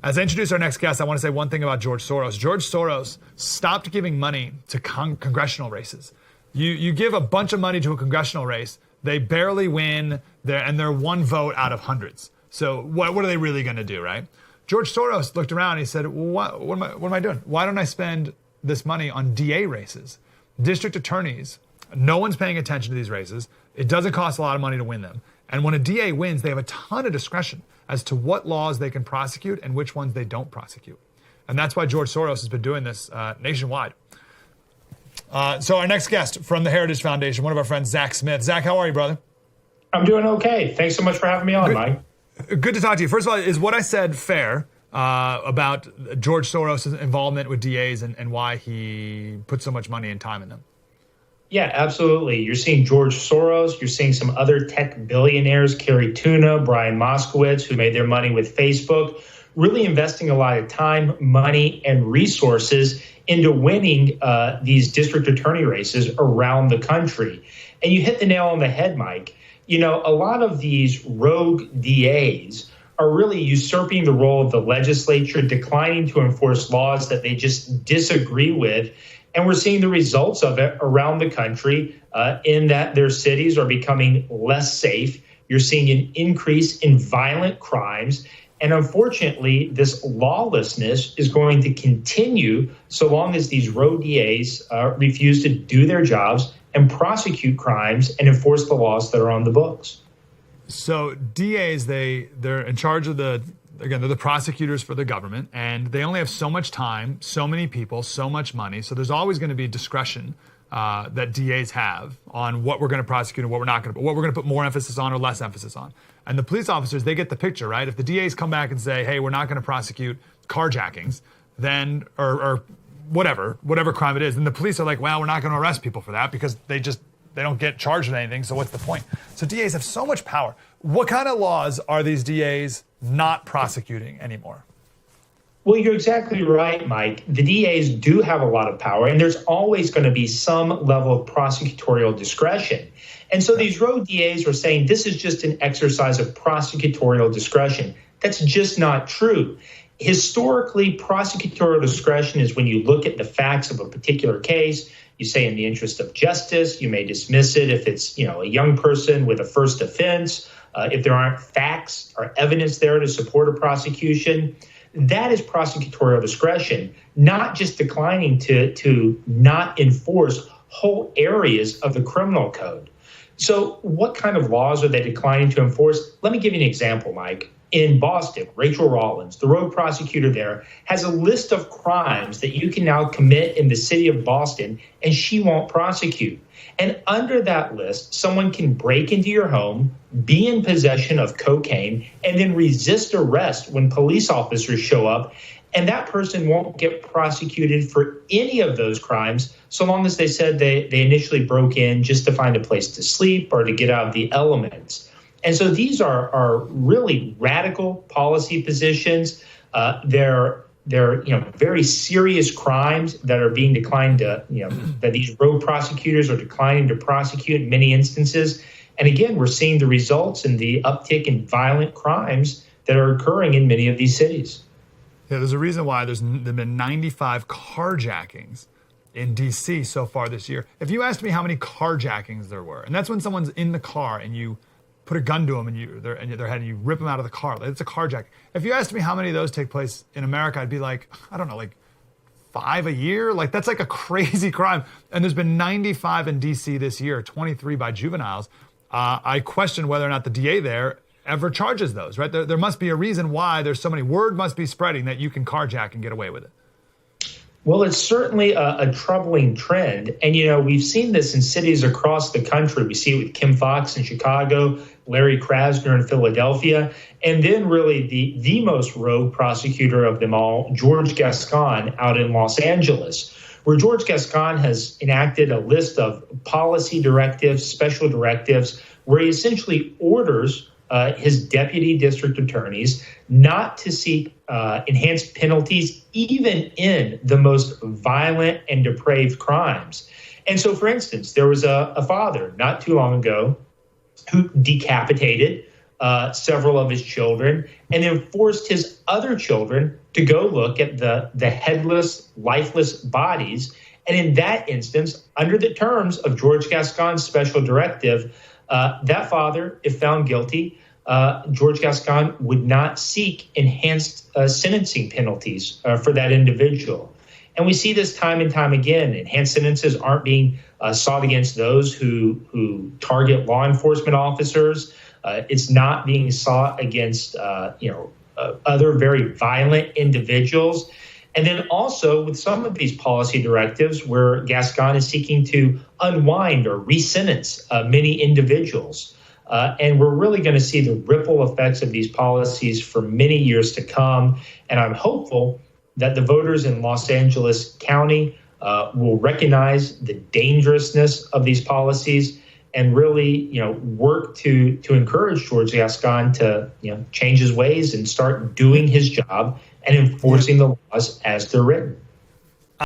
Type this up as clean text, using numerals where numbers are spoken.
As I introduce our next guest, I want to say one thing about George Soros. George Soros stopped giving money to congressional races. You give a bunch of money to a congressional race, they barely win, and they're one vote out of hundreds. So what are they really going to do, right? George Soros looked around and he said, what am I doing? Why don't I spend this money on DA races, district attorneys? No one's paying attention to these races. It doesn't cost a lot of money to win them. And when a DA wins, they have a ton of discretion as to what laws they can prosecute and which ones they don't prosecute. And that's why George Soros has been doing this nationwide. So our next guest from the Heritage Foundation, one of our friends, Zack Smith. Zack, how are you, brother? I'm doing okay. Thanks so much for having me on, Mike. Good to talk to you. First of all, is what I said fair about George Soros' involvement with DAs and why he put so much money and time in them? Yeah, absolutely. You're seeing George Soros. You're seeing some other tech billionaires, Carrie Tuna, Brian Moskowitz, who made their money with Facebook, really investing a lot of time, money, and resources into winning these district attorney races around the country. And you hit the nail on the head, Mike. You know, a lot of these rogue DAs are really usurping the role of the legislature, declining to enforce laws that they just disagree with. And we're seeing the results of it around the country in that their cities are becoming less safe. You're seeing an increase in violent crimes. And unfortunately, this lawlessness is going to continue so long as these rogue DAs refuse to do their jobs and prosecute crimes and enforce the laws that are on the books. So DAs, they're in charge of they're the prosecutors for the government, and they only have so much time, so many people, so much money. So there's always going to be discretion that DAs have on what we're going to prosecute and what we're not going to, what we're going to put more emphasis on or less emphasis on. And the police officers, they get the picture, right? If the DAs come back and say, hey, we're not going to prosecute carjackings, then, or whatever crime it is, then the police are like, well, we're not going to arrest people for that because they don't get charged with anything, so what's the point? So DAs have so much power. What kind of laws are these DAs not prosecuting anymore? Well, you're exactly right, Mike. The DAs do have a lot of power, and there's always going to be some level of prosecutorial discretion. And so these rogue DAs are saying this is just an exercise of prosecutorial discretion. That's just not true. Historically, prosecutorial discretion is when you look at the facts of a particular case. You say in the interest of justice, you may dismiss it if it's, a young person with a first offense, if there aren't facts or evidence there to support a prosecution. That is prosecutorial discretion, not just declining to not enforce whole areas of the criminal code. So what kind of laws are they declining to enforce? Let me give you an example, Mike. In Boston, Rachel Rollins, the rogue prosecutor there, has a list of crimes that you can now commit in the city of Boston, and she won't prosecute. And under that list, someone can break into your home, be in possession of cocaine, and then resist arrest when police officers show up. And that person won't get prosecuted for any of those crimes so long as they said they initially broke in just to find a place to sleep or to get out of the elements. And so these are really radical policy positions. They're very serious crimes that are being declined to, that these rogue prosecutors are declining to prosecute in many instances. And again, we're seeing the results in the uptick in violent crimes that are occurring in many of these cities. Yeah, there's a reason why there's been 95 carjackings in D.C. so far this year. If you asked me how many carjackings there were, and that's when someone's in the car and you put a gun to them and their head and you rip them out of the car. It's a carjacking. If you asked me how many of those take place in America, I'd be like, I don't know, like 5 a year? Like that's like a crazy crime. And there's been 95 in D.C. this year, 23 by juveniles. I question whether or not the DA there ever charges those, right? There must be a reason why there's so many. Word must be spreading that you can carjack and get away with it. Well, it's certainly a troubling trend. And, we've seen this in cities across the country. We see it with Kim Foxx in Chicago, Larry Krasner in Philadelphia, and then really the most rogue prosecutor of them all, George Gascon out in Los Angeles, where George Gascon has enacted a list of policy directives, special directives, where he essentially orders his deputy district attorneys not to seek enhanced penalties, even in the most violent and depraved crimes. And so, for instance, there was a father not too long ago who decapitated several of his children. and then forced his other children to go look at the headless, lifeless bodies. And in that instance, under the terms of George Gascon's special directive, that father, if found guilty, George Gascon would not seek enhanced sentencing penalties for that individual. And we see this time and time again. Enhanced sentences aren't being sought against those who target law enforcement officers. It's not being sought against other very violent individuals. And then also with some of these policy directives where Gascon is seeking to unwind or re-sentence many individuals. And we're really going to see the ripple effects of these policies for many years to come. And I'm hopeful that the voters in Los Angeles County will recognize the dangerousness of these policies and really, work to encourage George Gascon to, change his ways and start doing his job and enforcing the laws as they're written.